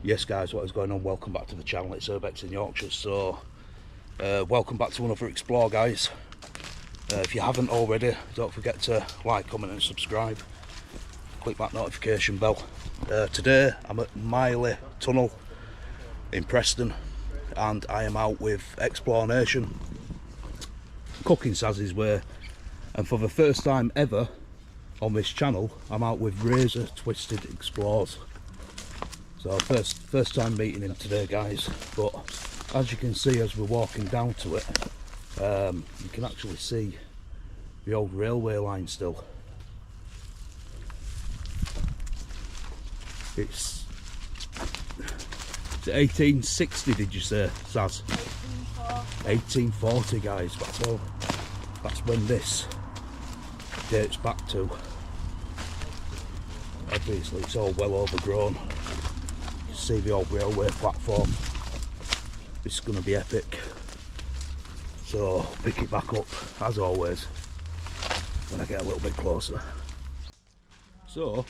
Yes guys, what is going on? Welcome back to the channel. It's Urbexing Yorkshire. So welcome back to another explore, guys. If you haven't already, don't forget to like, comment and subscribe. Click that notification bell. Today I'm at Miley Tunnel in Preston and I am out with Explore Nation, cooking Sazzy's way, and for the first time ever on this channel I'm out with Razor Twisted Explores. So first time meeting him today, guys, but as you can see as we're walking down to it, you can actually see the old railway line still. It's 1860, did you say, Saz? 1840, guys, that's when this dates back to. Obviously it's all well overgrown. See the old railway platform. This is going to be epic, so pick it back up as always when I get a little bit closer. So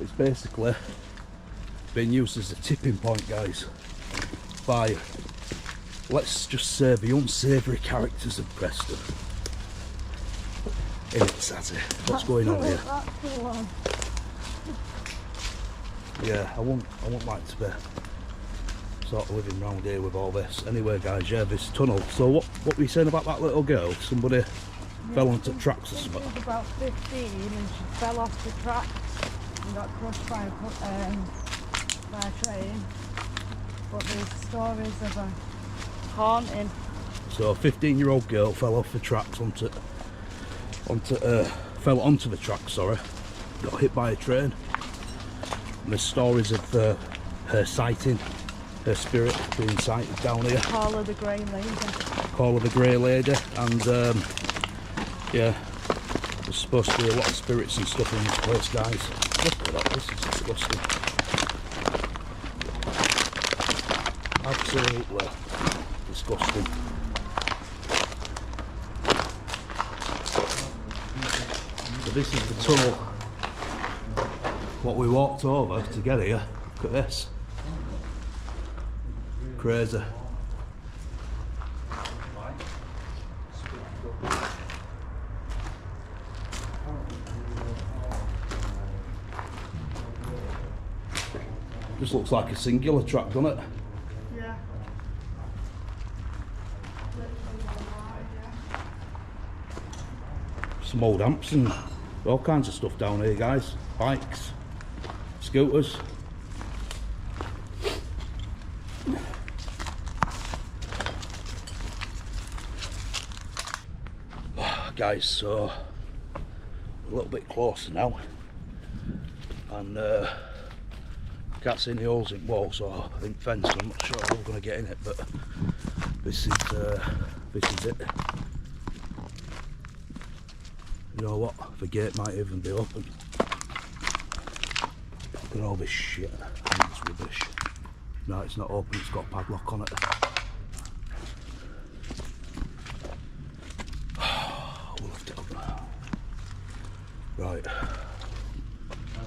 it's basically been used as a tipping point, guys, by, let's just say, the unsavoury characters of Preston. In it, Sazzy, what's going on here? Yeah, I won't like to be sort of living round here with all this. Anyway, guys, yeah, this tunnel. So what were you saying about that little girl? Somebody fell onto tracks or something? She was about 15 and she fell off the tracks and got crushed by a train. But there's stories of a haunting. So a 15-year-old girl fell off the tracks fell onto the tracks, sorry, got hit by a train. And there's stories of her sighting, her spirit being sighted down here. Call of the Grey Lady. Call of the Grey Lady, and yeah, there's supposed to be a lot of spirits and stuff in this place, guys. Look at that, this is disgusting. Absolutely disgusting. So this is the tunnel. What we walked over to get here. Look at this. Crazy. Just looks like a singular track, doesn't it? Yeah. Some old amps and all kinds of stuff down here, guys. Bikes, scooters. Guys, so a little bit closer now, and can't see any holes in wall, so I think fence. I'm not sure how we're going to get in it, but this is it. You know what? The gate might even be open. Look at all this shit. I think it's rubbish. No, it's not open. It's got a padlock on it. We'll lift it up. Right.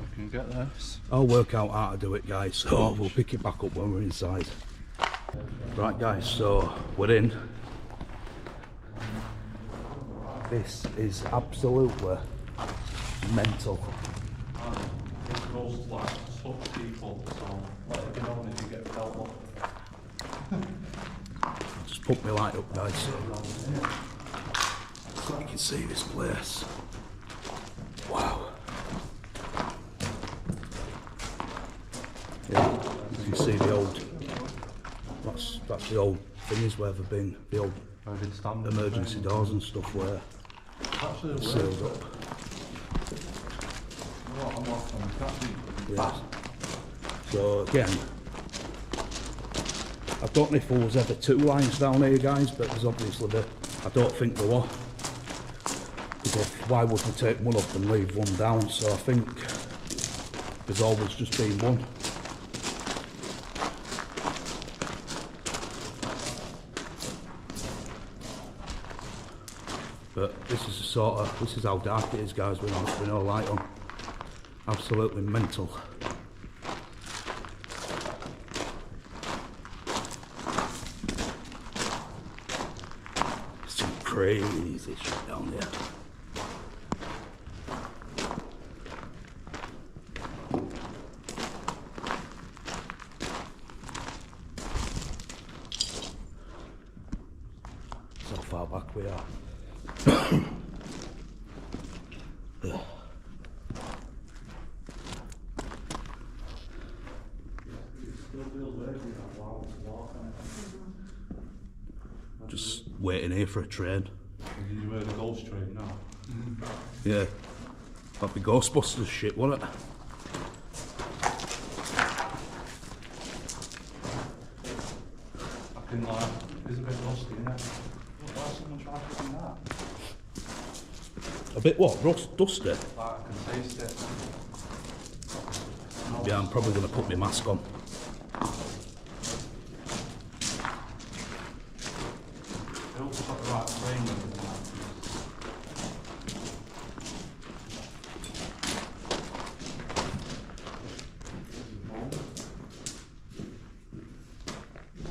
We can get this. I'll work out how to do it, guys. So we'll pick it back up when we're inside. Right, guys. So we're in. This is absolutely mental. It goes like such people, so let it be known if you get felt up. Just pump my light up, guys, so you can see this place. Wow. Yeah, you can see the old. That's the old things where they've been, the old emergency doors and stuff where it's sealed up. Yeah. So again, I don't know if there was ever two lines down here, guys, but there's obviously I don't think there were. Because why would we take one up and leave one down? So I think there's always just been one. But this is how dark it is, guys, with no light on. Absolutely mental. crazy shit down here. That's how far back we are. Just waiting here for a train. You were the ghost train now. Yeah. That'd be Ghostbusters shit, wouldn't it? I can like, it's a bit rusty, isn't it? Why is someone trying to do that? A bit what? Dusty? Like, I can taste it. Yeah, I'm probably going to put my mask on. It also got the right frame.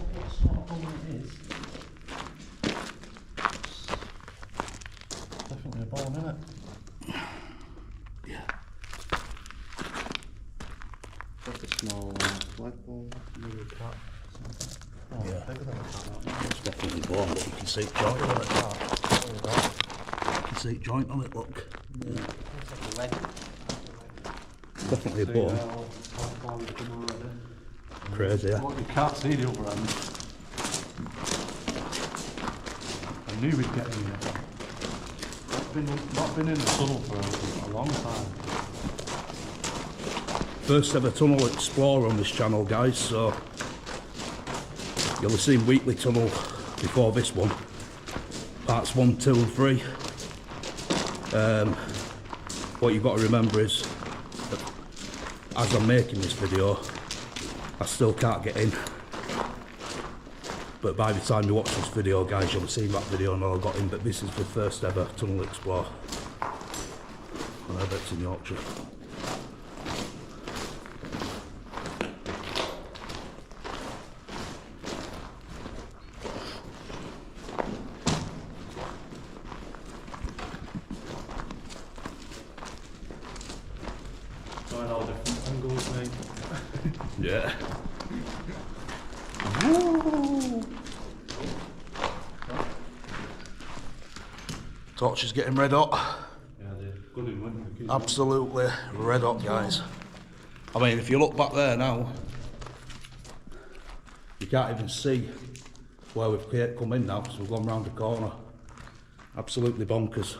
What sort of bone it is? Definitely a bone, isn't it? Yeah. Like a small flagpole, maybe a cat. Oh, Yeah. bigger than a cat. It's definitely bone, but you can see it joint on it. You can see it joint on it, look. Yeah. Looks like a leg. Definitely a bone. Crazy, yeah. What, you can't see the other end. I knew we'd get here. Not been in the tunnel for a long time. First ever tunnel explorer on this channel, guys, so you'll have seen weekly tunnel before this one. Parts 1, 2 and 3. What you've got to remember is that as I'm making this video, I still can't get in. But by the time you watch this video, guys, you'll have seen that video and I got in. But this is the first ever tunnel explore on Urbexing Yorkshire. Going all different angles, mate. Yeah. Torch is getting red hot. Yeah, they're good in winter. Absolutely red hot, guys. I mean, if you look back there now, you can't even see where we've come in now because we've gone round the corner. Absolutely bonkers.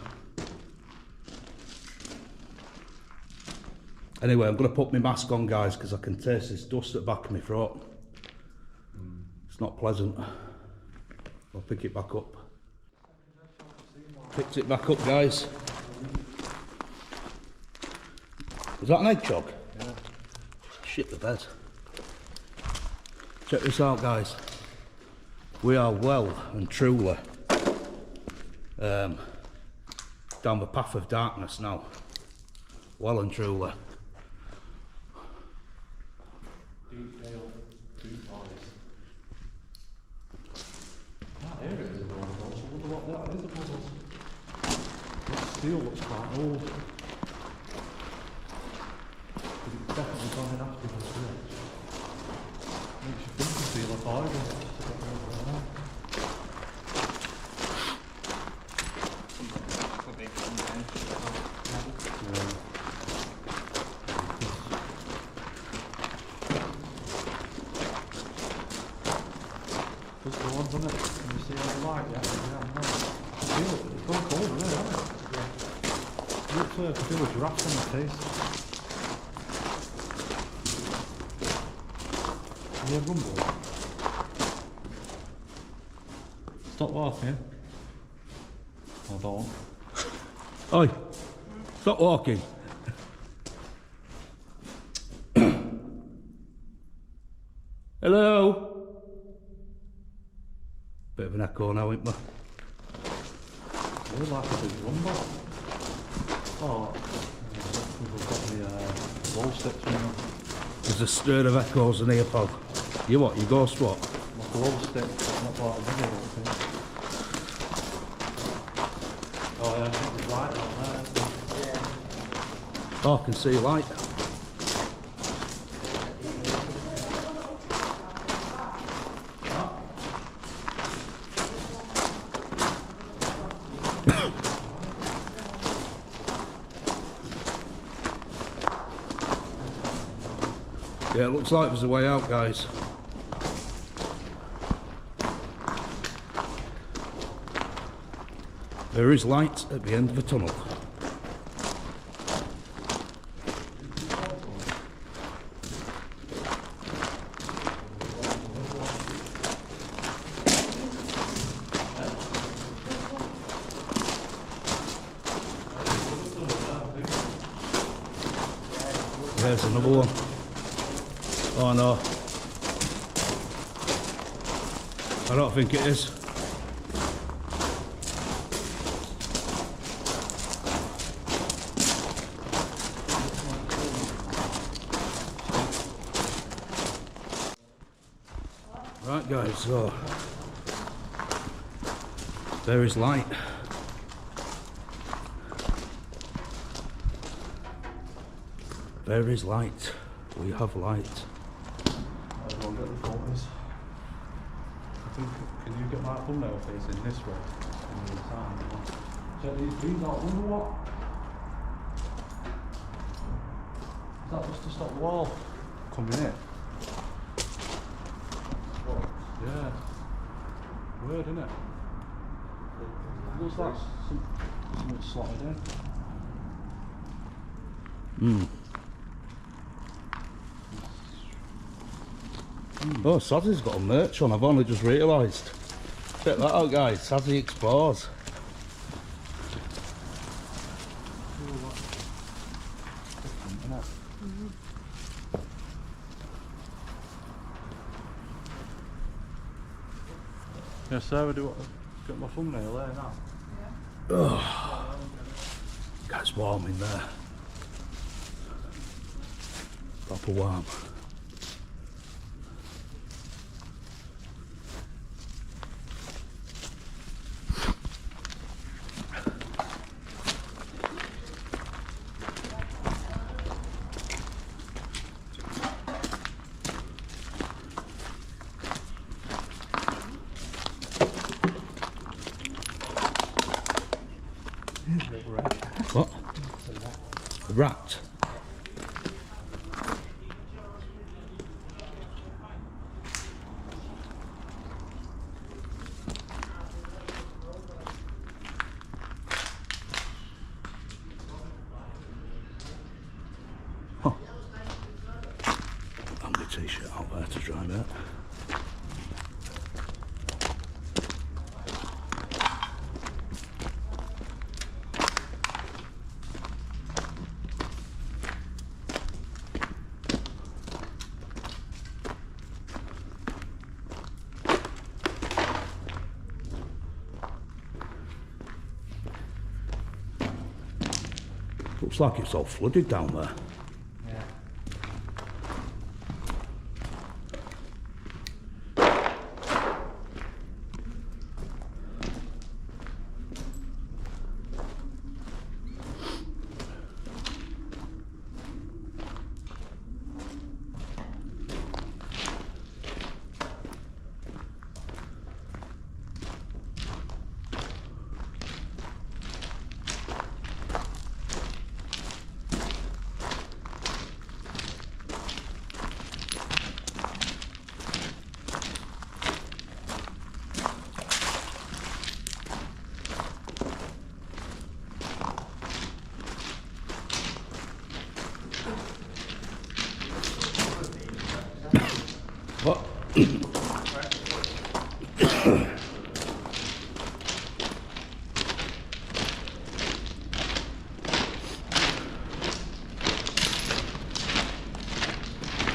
Anyway, I'm going to put my mask on, guys, because I can taste this dust at the back of my throat. It's not pleasant. I'll pick it back up. Picked it back up, guys. Was that an egg chog? Yeah. Shit the bed. Check this out, guys. We are well and truly down the path of darkness now. Well and truly. Deep pale, deep eyes. That area is a bone, so I wonder what that is a bone. That steel looks quite old. But it's definitely gone in after the switch. Makes you think of steel of origin. Just the ones on it. Can you see all the light? Yeah, I feel it. It's gone cold, really, hasn't it? Literally, I can feel a draft on my face. Can you hear rumble? Stop walking. I don't. Oi, stop walking. Hello. Bit of an echo now, ain't there? Really like a big rumble. Oh, we've got the glow sticks in there. There's a stir of echoes in here, pal. You what? You ghost what? My glow stick, not part of the video, I think. light down there. Oh, I can see light. Yeah, it looks like there's a way out, guys. There is light at the end of the tunnel. There's another one. Oh no. I don't think it is. Right guys, so there is light. There is light. We have light. I'll get the photos. I think, can you get my thumbnail facing this way? In the time. Check these beams out. Wonder what? Is that just to stop the wall coming in? Yeah. Weird, isn't it? Looks like something slotted in. Oh, Sazzy's got a merch on, I've only just realised. Check that out guys, Sazzy Explores. Yeah, Sarah, do you want to get my thumbnail there now? Oh, gets warm in there. Proper warm. What? A rat? Huh. I'll get a t-shirt out there to dry that. Looks like it's all flooded down there. Yeah. What?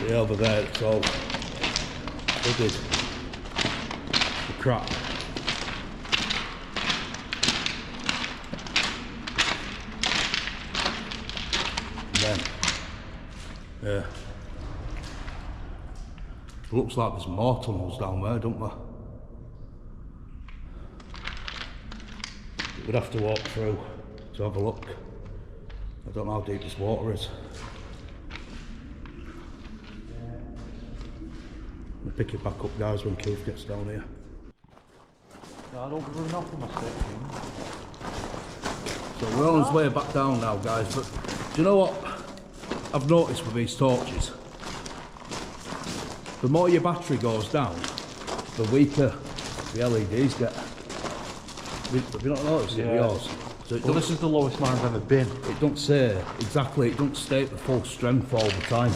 See over there, it's all flooded. The crap. Then, yeah. Looks like there's more tunnels down there, don't there? We'd have to walk through. to have a look. I don't know how deep this water is. I'll pick it back up, guys, when Keith gets down here. No, I don't run off with my stick. So we're on his way back down now, guys, but do you know what I've noticed with these torches? The more your battery goes down, the weaker the LEDs get. Have you not noticed it with yours? So Well, this is the lowest mine's ever been. it don't say exactly, it don't stay at the full strength all the time.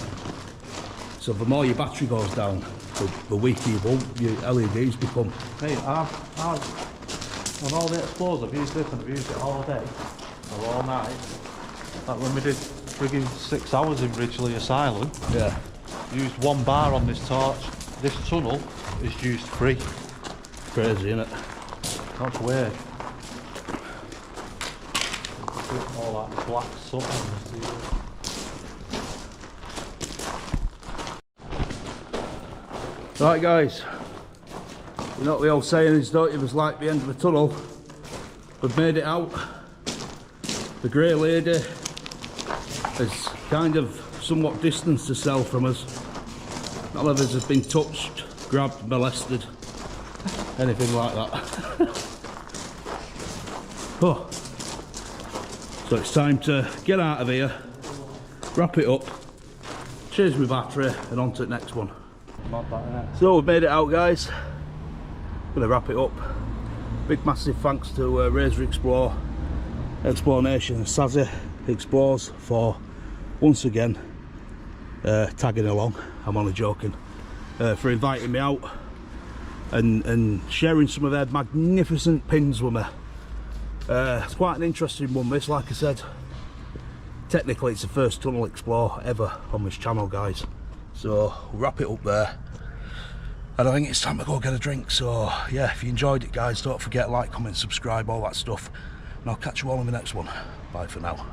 So the more your battery goes down, the weaker your LEDs become. Hey, I've on all the Explorers, I've used this and I've used it all day or all night. Like when we did frigging 6 hours in Ridgely Asylum, Yeah. used 1 bar on this torch. This tunnel is used free. Crazy, isn't it? That's weird. All that black soot on the ceiling. Right, guys. You know what the old saying is, don't you? It was like the end of the tunnel. We've made it out. The grey lady has kind of somewhat distanced herself from us. None of us has been touched, grabbed, molested, anything like that. Oh. So it's time to get out of here, wrap it up, change my battery, and on to the next one. Not that, innit? So we've made it out, guys. Gonna wrap it up. Big massive thanks to Razor Explore Nation and Sazzy Explores for once again tagging along. I'm only joking. For inviting me out and sharing some of their magnificent pins with me. It's quite an interesting one, this. Like I said, technically it's the first tunnel explore ever on this channel, guys. So we'll wrap it up there, and I think it's time to go get a drink. So yeah, if you enjoyed it, guys, don't forget to like, comment, subscribe, all that stuff, and I'll catch you all in the next one. Bye for now.